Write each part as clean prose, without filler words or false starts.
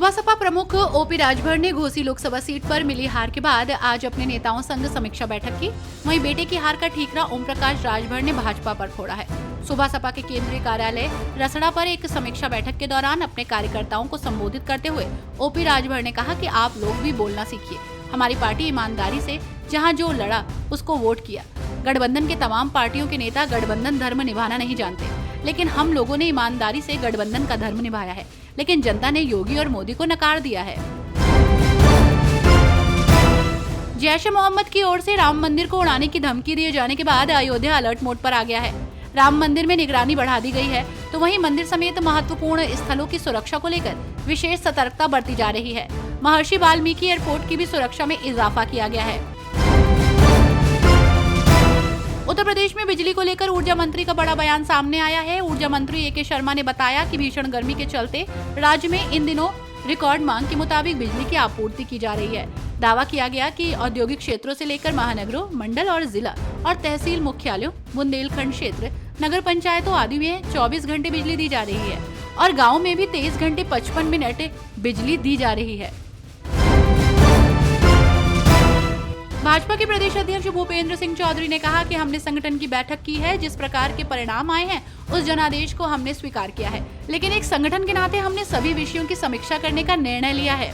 सुबह सपा प्रमुख ओपी राजभर ने घोसी लोकसभा सीट पर मिली हार के बाद आज अपने नेताओं संग समीक्षा बैठक की। वहीं बेटे की हार का ठीकरा ओम प्रकाश राजभर ने भाजपा पर फोड़ा है। सुबह सपा के केंद्रीय कार्यालय रसड़ा पर एक समीक्षा बैठक के दौरान अपने कार्यकर्ताओं को संबोधित करते हुए ओपी राजभर ने कहा कि आप लोग भी बोलना सीखिए। हमारी पार्टी ईमानदारी से जहां जो लड़ा उसको वोट किया। गठबंधन के तमाम पार्टियों के नेता गठबंधन धर्म निभाना नहीं जानते, लेकिन हम लोगों ने ईमानदारी से गठबंधन का धर्म निभाया है। लेकिन जनता ने योगी और मोदी को नकार दिया है। जैश ए मोहम्मद की ओर से राम मंदिर को उड़ाने की धमकी दिए जाने के बाद अयोध्या अलर्ट मोड पर आ गया है। राम मंदिर में निगरानी बढ़ा दी गई है, तो वहीं मंदिर समेत महत्वपूर्ण स्थलों की सुरक्षा को लेकर विशेष सतर्कता बरती जा रही है। महर्षि वाल्मीकि एयरपोर्ट की भी सुरक्षा में इजाफा किया गया है। उत्तर प्रदेश में बिजली को लेकर ऊर्जा मंत्री का बड़ा बयान सामने आया है। ऊर्जा मंत्री ए.के. शर्मा ने बताया कि भीषण गर्मी के चलते राज्य में इन दिनों रिकॉर्ड मांग के मुताबिक बिजली की आपूर्ति की जा रही है। दावा किया गया कि औद्योगिक क्षेत्रों से लेकर महानगरों, मंडल और जिला और तहसील मुख्यालयों, बुंदेलखंड क्षेत्र, नगर पंचायतों आदि में 24 घंटे बिजली दी जा रही है और गाँव में भी 23 घंटे 55 मिनट बिजली दी जा रही है। भाजपा के प्रदेश अध्यक्ष भूपेंद्र सिंह चौधरी ने कहा कि हमने संगठन की बैठक की है, जिस प्रकार के परिणाम आए हैं उस जनादेश को हमने स्वीकार किया है, लेकिन एक संगठन के नाते हमने सभी विषयों की समीक्षा करने का निर्णय लिया है।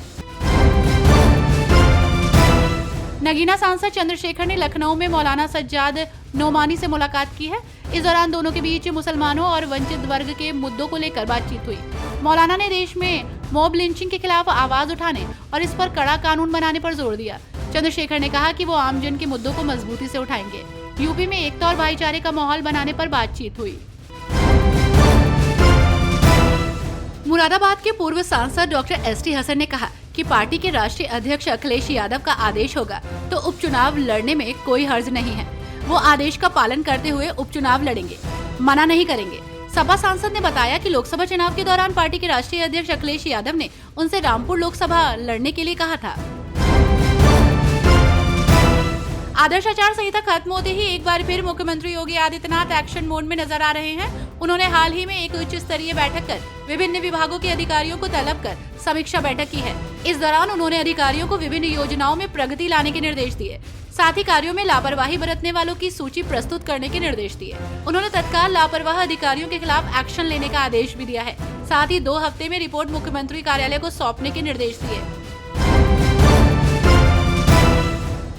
नगीना सांसद चंद्रशेखर ने लखनऊ में मौलाना सज्जाद नोमानी से मुलाकात की है। इस दौरान दोनों के बीच मुसलमानों और वंचित वर्ग के मुद्दों को लेकर बातचीत हुई। मौलाना ने देश में मॉब लिंचिंग के खिलाफ आवाज उठाने और इस पर कड़ा कानून बनाने पर जोर दिया। चंद्रशेखर ने कहा कि वो आमजन के मुद्दों को मजबूती से उठाएंगे। यूपी में एकता और भाईचारे का माहौल बनाने पर बातचीत हुई। मुरादाबाद के पूर्व सांसद डॉक्टर एस.टी. हसन ने कहा कि पार्टी के राष्ट्रीय अध्यक्ष अखिलेश यादव का आदेश होगा तो उपचुनाव लड़ने में कोई हर्ज नहीं है। वो आदेश का पालन करते हुए उपचुनाव लड़ेंगे, मना नहीं करेंगे। सपा सांसद ने बताया कि लोकसभा चुनाव के दौरान पार्टी के राष्ट्रीय अध्यक्ष अखिलेश यादव ने उनसे रामपुर लोकसभा लड़ने के लिए कहा था। आदर्श आचार संहिता खत्म होते ही एक बार फिर मुख्यमंत्री योगी आदित्यनाथ एक्शन मोड में नजर आ रहे हैं। उन्होंने हाल ही में एक उच्च स्तरीय बैठक कर विभिन्न विभागों के अधिकारियों को तलब कर समीक्षा बैठक की है। इस दौरान उन्होंने अधिकारियों को विभिन्न योजनाओं में प्रगति लाने के निर्देश दिए। साथ ही कार्यों में लापरवाही बरतने वालों की सूची प्रस्तुत करने के निर्देश दिए। उन्होंने तत्काल लापरवाह अधिकारियों के खिलाफ एक्शन लेने का आदेश भी दिया है। साथ ही 2 हफ्ते में रिपोर्ट मुख्यमंत्री कार्यालय को सौंपने के निर्देश दिए।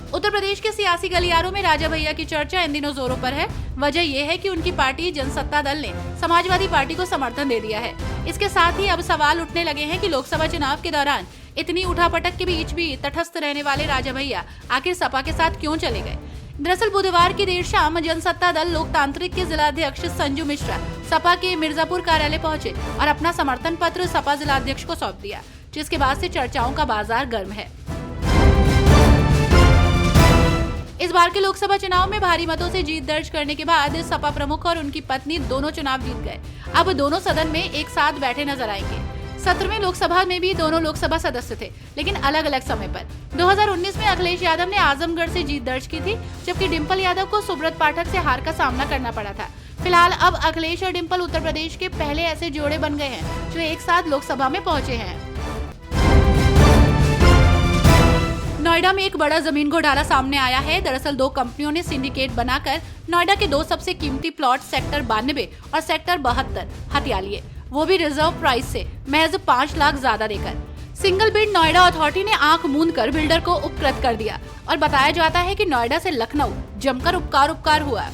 उत्तर प्रदेश के सियासी गलियारों में राजा भैया की चर्चा इन दिनों जोरों पर है। वजह यह है कि उनकी पार्टी जनसत्ता दल ने समाजवादी पार्टी को समर्थन दे दिया है। इसके साथ ही अब सवाल उठने लगे हैं कि लोकसभा चुनाव के दौरान इतनी उठापटक के बीच भी तटस्थ रहने वाले राजा भैया आखिर सपा के साथ क्यों चले गए। दरअसल बुधवार की देर शाम जनसत्ता दल लोकतांत्रिक के जिलाध्यक्ष संजू मिश्रा सपा के मिर्जापुर कार्यालय पहुंचे और अपना समर्थन पत्र सपा जिलाध्यक्ष को सौंप दिया, जिसके बाद से चर्चाओं का बाजार गर्म है। इस बार के लोकसभा चुनाव में भारी मतों से जीत दर्ज करने के बाद सपा प्रमुख और उनकी पत्नी दोनों चुनाव जीत गए। अब दोनों सदन में एक साथ बैठे नजर आएंगे। 17वें लोकसभा में भी दोनों लोकसभा सदस्य थे, लेकिन अलग अलग समय पर। 2019 में अखिलेश यादव ने आजमगढ़ से जीत दर्ज की थी, जबकि डिम्पल यादव को सुब्रत पाठक से हार का सामना करना पड़ा था। फिलहाल अब अखिलेश और डिम्पल उत्तर प्रदेश के पहले ऐसे जोड़े बन गए हैं जो एक साथ लोकसभा में पहुंचे हैं। नोएडा में एक बड़ा जमीन घोटाला सामने आया है। दरअसल 2 कंपनियों ने सिंडिकेट बनाकर नोएडा के 2 सबसे कीमती प्लॉट सेक्टर 92 और सेक्टर 72 हथिया लिए, वो भी रिजर्व प्राइस से महज 5 लाख ज्यादा देकर। सिंगल बिड नोएडा अथॉरिटी ने आंख मूंद कर बिल्डर को उपकृत कर दिया और बताया जाता है कि नोएडा से लखनऊ जमकर उपकार हुआ।